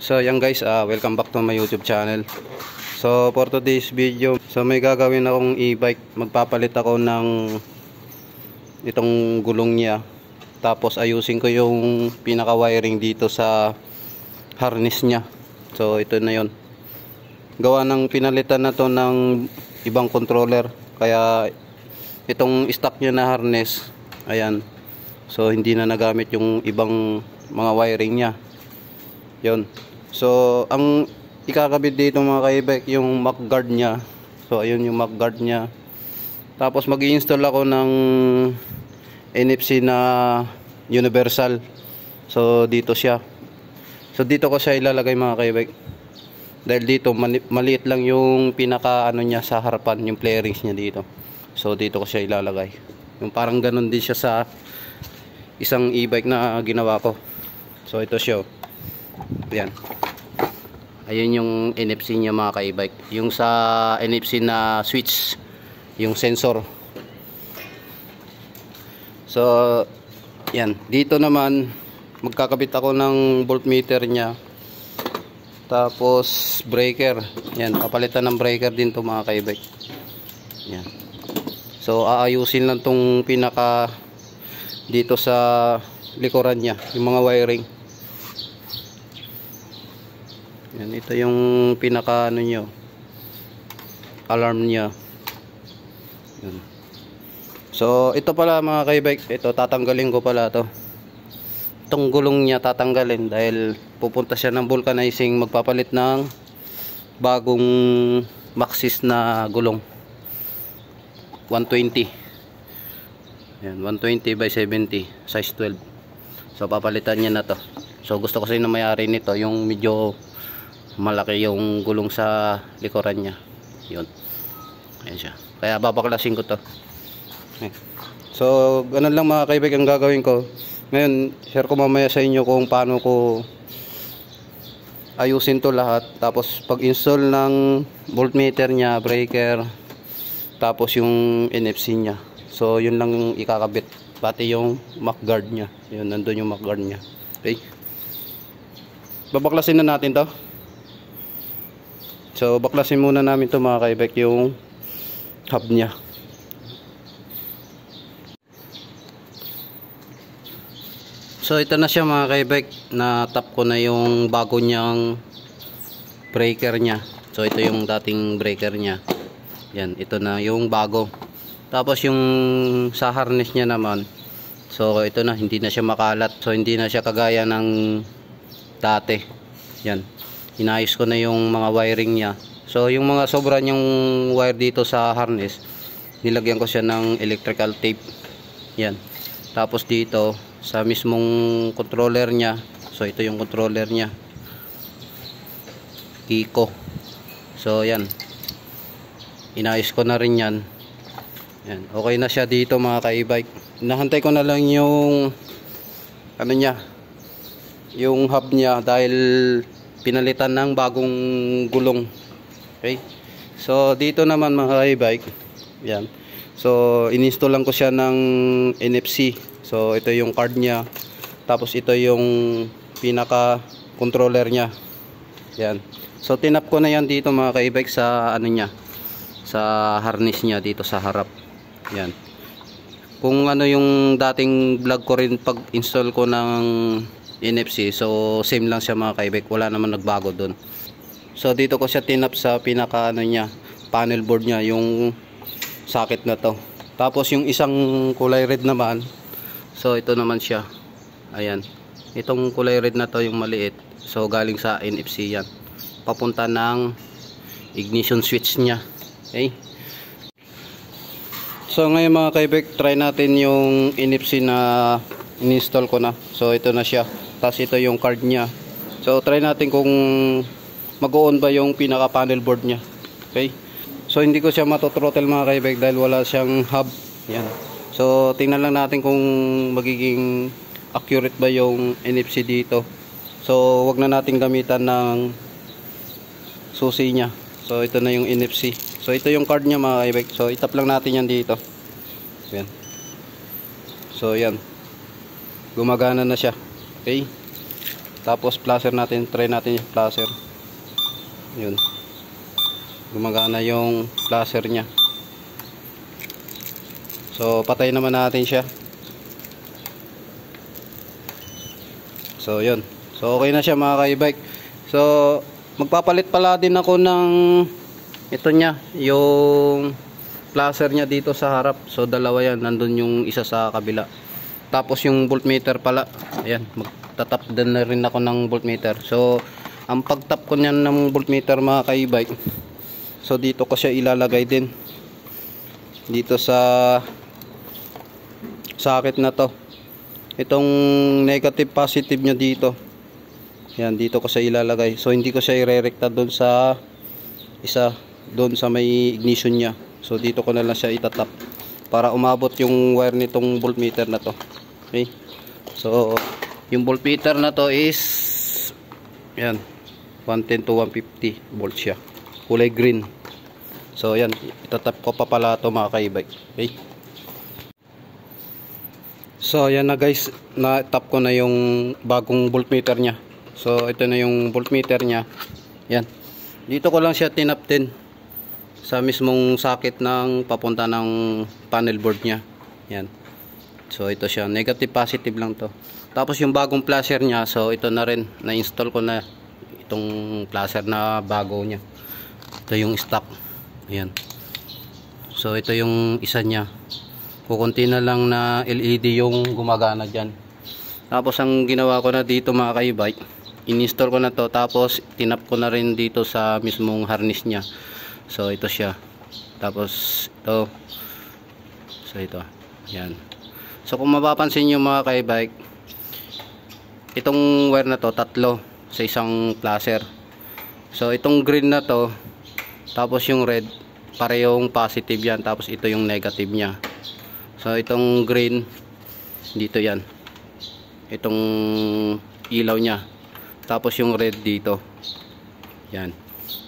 So yan guys, welcome back to my YouTube channel. So for today's video, so may gagawin akong e-bike. Magpapalit ako ng itong gulong niya. Tapos ayusin ko yung pinaka wiring dito sa harness niya. So ito na yon. Gawa ng pinalitan na to ng ibang controller. Kaya itong stock niya na harness, ayan. So hindi na nagamit yung ibang mga wiring niya. Yon. So ang ikakabit dito mga ka-e-bike yung mach guard niya. So ayun yung mach guard niya. Tapos mag-i-install ako ng NFC na universal. So dito siya. So dito ko siya ilalagay mga ka-e-bike. Dahil dito maliit lang yung pinaka ano niya sa harapan, yung flarings niya dito. So dito ko siya ilalagay. Yung parang ganun din siya sa isang e-bike na ginawa ko. So ito siya. Ayan. Ayun yung NFC niya mga ka-e-bike. Yung sa NFC na switch, yung sensor. So yan. Dito naman magkakabit ako ng voltmeter niya. Tapos breaker. Yan, papalitan ng breaker din to mga ka-e-bike. Yan. So aayusin lang tong pinaka dito sa likuran niya, yung mga wiring. Yan, ito yung pinaka ano nyo, alarm niya. Yan. So ito pala mga ka-e-bike, ito tatanggalin ko pala to. Itong gulong niya tatanggalin dahil pupunta siya ng vulcanizing, magpapalit ng bagong Maxxis na gulong 120. Yan, 120 by 70 size 12. So papalitan niya na to. So gusto ko sa na may-ari nito yung medyo malaki yung gulong sa likuran niya. Yun. Ayan siya. Kaya babaklasin ko to. Ayan. So ganun lang mga ka-e-bike ang gagawin ko. Ngayon share ko mamaya sa inyo kung paano ko ayusin to lahat. Tapos pag install ng voltmeter niya, breaker, tapos yung NFC niya. So yun lang yung ikakabit. Pati yung mach guard niya. Yun, nandun yung mach guard niya. Okay. Babaklasin na natin to. So baklasin muna namin to mga ka-e-bike, yung hub niya. So ito na siya mga ka-e-bike. Na tap ko na yung bago niyang breaker niya. So ito yung dating breaker niya. Yan, ito na yung bago. Tapos yung sa harness niya naman, so ito na, hindi na siya makalat. So hindi na siya kagaya ng dati. Yan, inayos ko na yung mga wiring niya. So yung mga sobra niyang wire dito sa harness, nilagyan ko siya ng electrical tape. Yan. Tapos dito sa mismong controller niya, so ito yung controller niya, Kiko. So yan, inayos ko na rin yan. Yan, okay na siya dito mga ka-e-bike. Nahantay ko na lang yung ano niya, yung hub niya, dahil pinalitan ng bagong gulong. Okay. So dito naman mga ka-e-bike, yan. So ininstall lang ko siya ng NFC. So ito yung card niya. Tapos ito yung pinaka controller niya. Yan. So tinap ko na yan dito mga ka-e-bike sa ano niya, sa harness niya dito sa harap. Yan. Kung ano yung dating vlog ko rin pag install ko ng NFC, so same lang siya mga ka-e-bike, wala naman nagbago doon. So dito ko siya tinap sa pinaka ano niya, panel board niya, yung socket na to. Tapos yung isang kulay red naman, so ito naman siya. Ayan. Itong kulay red na to yung maliit. So galing sa NFC yan. Papunta ng ignition switch niya. Okay. So ngayon mga ka-e-bike, try natin yung NFC na in-install ko na. So ito na siya. Tapos ito yung card niya. So try natin kung mag-on ba yung pinaka panel board niya. Okay. So hindi ko siya matothrottle mga ka-e-bike dahil wala siyang hub. Yan. So tingnan lang natin kung magiging accurate ba yung NFC dito. So wag na natin gamitan ng susi niya. So ito na yung NFC. So ito yung card niya mga ka-e-bike. So itap lang natin yan dito. Yan. So yan. Gumagana na siya. Okay. Tapos placer natin, try natin yung placer. Yun. Gumagana yung placer niya. So patay naman natin siya. So yun. So okay na siya mga ka-e-bike. So magpapalit pala din ako ng ito niya, yung placer niya dito sa harap. So dalawa yan, nandun yung isa sa kabila. Tapos yung voltmeter pala, ayan, magtatap din na rin ako ng voltmeter. So ang pagtap ko niyan ng voltmeter mga ka-e-bike, so dito ko siya ilalagay din, dito sa socket na to. Itong negative positive nya dito, yan, dito ko siya ilalagay. So hindi ko siya irerekta doon sa isa, doon sa may ignition nya. So dito ko na lang siya itatap para umabot yung wire nitong voltmeter na to. Okay, so yung voltmeter na to is yan, 110 to 150 volts siya, kulay green. So yan, itatap ko pa pala to mga ka-e-bike. Okay, so yan na guys, na-tap ko na yung bagong voltmeter nya. So ito na yung voltmeter nya. Yan, dito ko lang siya tinaptin sa mismong socket ng papunta ng panel board nya. Yan, so ito siya, negative positive lang to. Tapos yung bagong placer nya, so ito na rin, na-install ko na itong placer na bago nya. Ito yung stock. Yan, so ito yung isa nya. Kukunti na lang na LED yung gumagana dyan. Tapos ang ginawa ko na dito mga ka-e-bike, in-install ko na to, tapos tinap ko na rin dito sa mismong harness nya. So ito siya. Tapos ito. So ito. Yan. So kung mapapansin nyo mga ka-e-bike, itong wire na to, tatlo sa isang placer. So itong green na to, tapos yung red, parehong positive yan. Tapos ito yung negative nya. So itong green dito yan, itong ilaw nya, tapos yung red dito. Yan,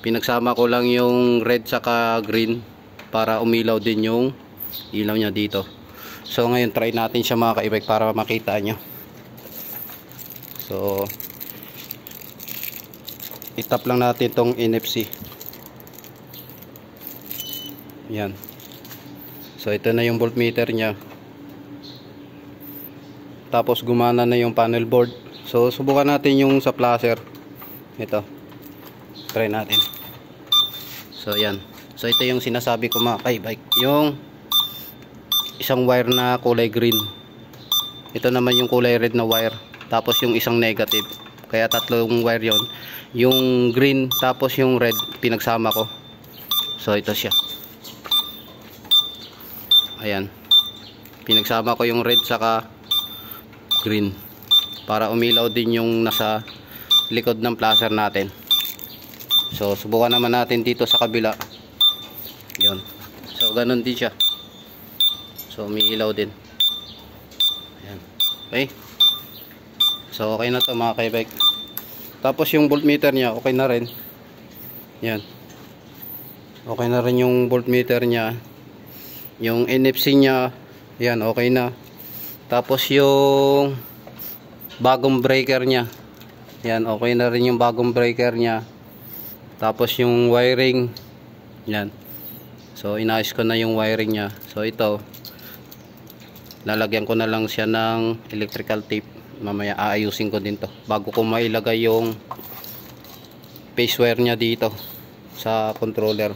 pinagsama ko lang yung red saka green para umilaw din yung ilaw nya dito. So ngayon try natin siya mga ka-e-bike para makita nyo. So itap lang natin itong NFC. Yan. So ito na yung voltmeter nya. Tapos gumana na yung panel board. So subukan natin yung sa placer. Ito, try natin. So yan. So ito yung sinasabi ko mga ka-e-bike, yung isang wire na kulay green. Ito naman yung kulay red na wire. Tapos yung isang negative. Kaya tatlong wire yon. Yung green tapos yung red pinagsama ko. So ito siya. Ayan, pinagsama ko yung red saka green para umilaw din yung nasa likod ng placer natin. So subukan naman natin dito sa kabila. Yun. So ganun din siya. So umiilaw din. Ayan. Okay, so okay na to mga ka-e-bike. Tapos yung voltmeter nya okay na rin. Yan, okay na rin yung voltmeter nya. Yung NFC nya, yan, okay na. Tapos yung bagong breaker nya, yan, okay na rin yung bagong breaker nya. Tapos yung wiring, yan. So inayos ko na yung wiring nya. So ito, lalagyan ko na lang siya ng electrical tape. Mamaya aayusin ko din to bago ko mailagay yung phase wire nya dito sa controller.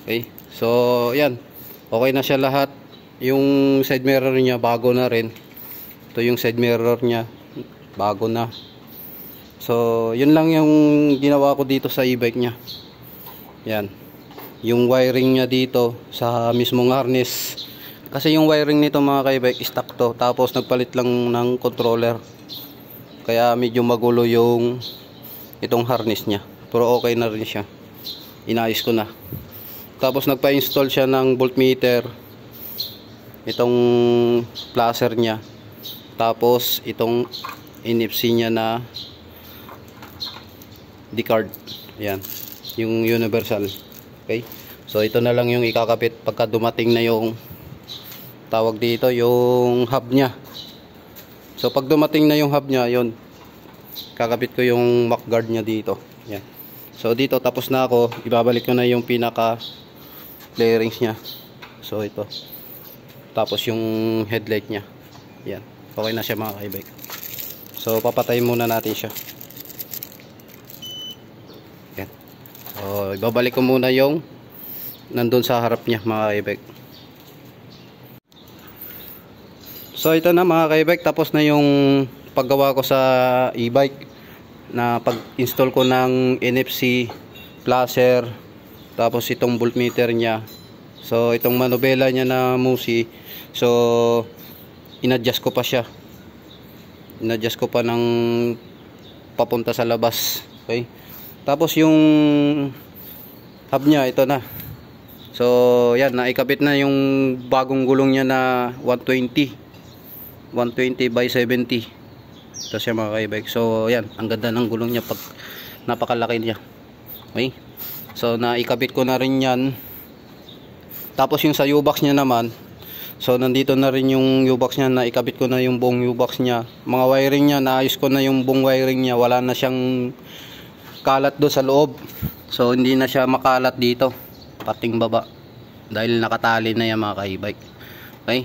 Okay, so yan, okay na siya lahat. Yung side mirror nya bago na rin. Ito yung side mirror nya, bago na. So yun lang yung ginawa ko dito sa e-bike nya. Yan, yung wiring nya dito sa mismong harness. Kasi yung wiring nito mga ka-e-bike stock to, tapos nagpalit lang ng controller. Kaya medyo magulo yung itong harness nya. Pero okay na rin siya, inayos ko na. Tapos nagpa-install siya ng voltmeter, itong placer nya, tapos itong NFC nya na D-card. Yan, yung universal. Okay, so ito na lang yung ikakabit pagka dumating na yung tawag dito, yung hub nya. So pag dumating na yung hub nya, yun, kakabit ko yung mock guard niya dito. Yan. So dito tapos na ako, ibabalik ko na yung pinaka flarings niya. So ito. Tapos yung headlight niya. Yan. Okay na siya mga ka-e-bike. So papatayin muna natin siya. Yan. So ibabalik ko muna yung nandun sa harap niya mga ka-e-bike. So ito na mga ka-e-bike, tapos na yung paggawa ko sa e-bike na pag-install ko ng NFC, placer, tapos itong voltmeter niya. So itong manubela niya na Musi, so inadjust ko pa siya. Inadjust ko pa ng papunta sa labas. Okay? Tapos yung hub niya, ito na. So yan, naikabit na yung bagong gulong niya na 120 by 70. Ito siya mga ka-e-bike. So yan, ang ganda ng gulong niya, pag napakalaki niya. Okay, so naikabit ko na rin yan. Tapos yung sa U-box niya naman, so nandito na rin yung U-box niya, naikabit ko na yung buong U-box niya. Mga wiring niya, naayos ko na yung buong wiring niya. Wala na siyang kalat doon sa loob, so hindi na siya makalat dito pating baba dahil nakatali na yan mga ka-e-bike. Okay,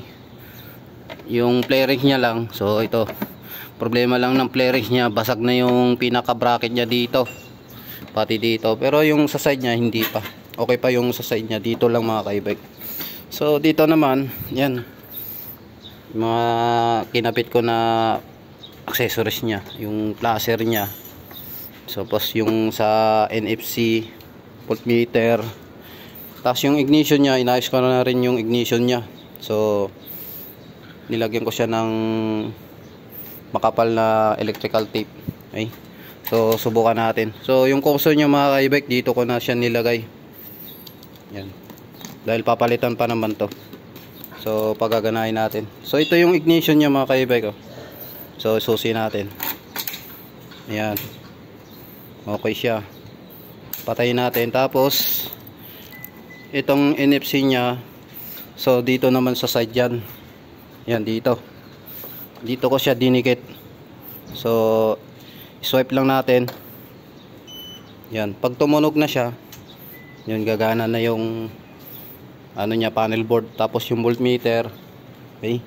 yung flarings niya lang, so ito problema lang ng flarings niya, basag na yung pinaka bracket niya dito pati dito, pero yung sa side niya hindi pa, okay pa yung sa side niya, dito lang mga ka-e-bike. So dito naman yan, mga kinapit ko na accessories niya, yung placer niya, so pas yung sa NFC, voltmeter, tapos yung ignition niya, inayos ko na rin yung ignition niya. So nilagyan ko siya ng makapal na electrical tape. Okay? So subukan natin. So yung cursor niya mga ka-e-bike, dito ko na siya nilagay. Yan. Dahil papalitan pa naman to. So pagaganahin natin. So ito yung ignition niya mga ka-e-bike. Oh. So susi natin. Ayan. Okay siya. Patayin natin. Tapos itong NFC niya, so dito naman sa side yan. Yan dito. Dito ko siya dinikit. So swipe lang natin. Yan, pag tumunog na siya, yun, gagana na yung ano niya, panel board, tapos yung voltmeter. Okay?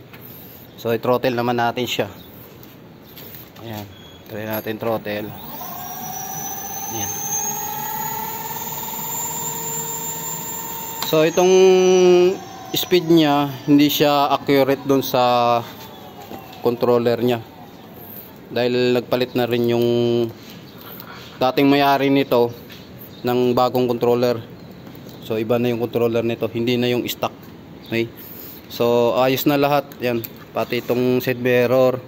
So i-throttle naman natin siya. Ayan, try natin throttle. Ayan. So itong speed niya, hindi siya accurate doon sa controller niya. Dahil nagpalit na rin yung dating may-ari nito ng bagong controller. So iba na yung controller nito, hindi na yung stock. Okay? So ayos na lahat. Yan, pati itong side mirror,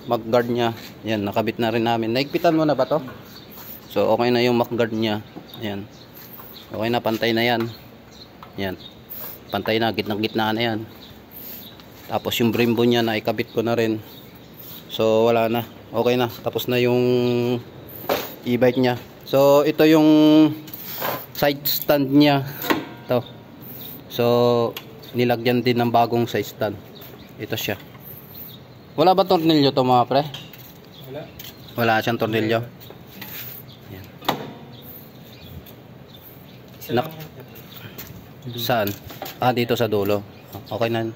mag guard niya. Yan, nakabit na rin namin. Naigpitan mo na ba to? So okay na yung mag guard niya. Yan. Okay na, pantay na yan. Yan. Pantay na, gitna-gitna na yan. Tapos yung brembo niya, naikabit ko na rin. So wala na, okay na, tapos na yung e-bike niya. So ito yung side stand niya to. So nilagyan din ng bagong side stand. Ito siya. Wala ba tornilyo to mga pre? Wala. Wala siyang tornilyo. Yan. Saan? Ah, dito sa dulo. Okay na.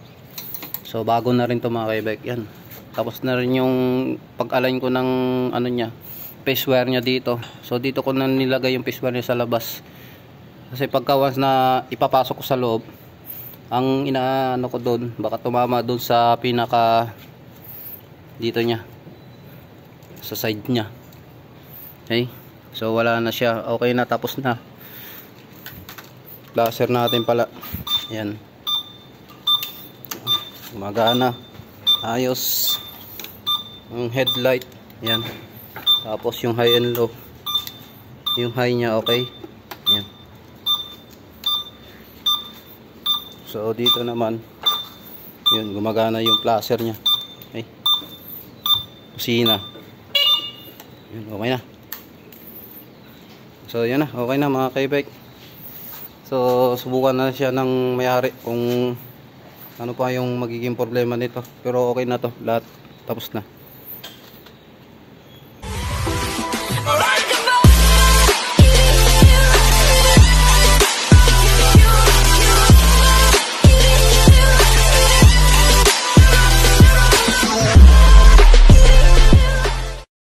So bago na rin to mga ka-e-bike. Yan. Tapos na rin yung pag-align ko ng ano niya, phase wire niya dito. So dito ko na nilagay yung phase wire niya sa labas. Kasi pagka once na ipapasok ko sa loob, ang inaano ko doon, baka tumama doon sa pinaka dito niya, sa side niya. Okay? So wala na siya. Okay na, tapos na. Laser natin pala. Yan. Gumagana. Ayos. Yung headlight. Yan. Tapos yung high and low. Yung high niya okay. Yan. So dito naman, yun, gumagana yung placer niya. Okay. Kusina. Yun, okay na. So yan na, okay na mga ka-e-bike. So subukan na siya ng may-ari kung ano pa yung magiging problema nito. Pero okay na to, lahat tapos na.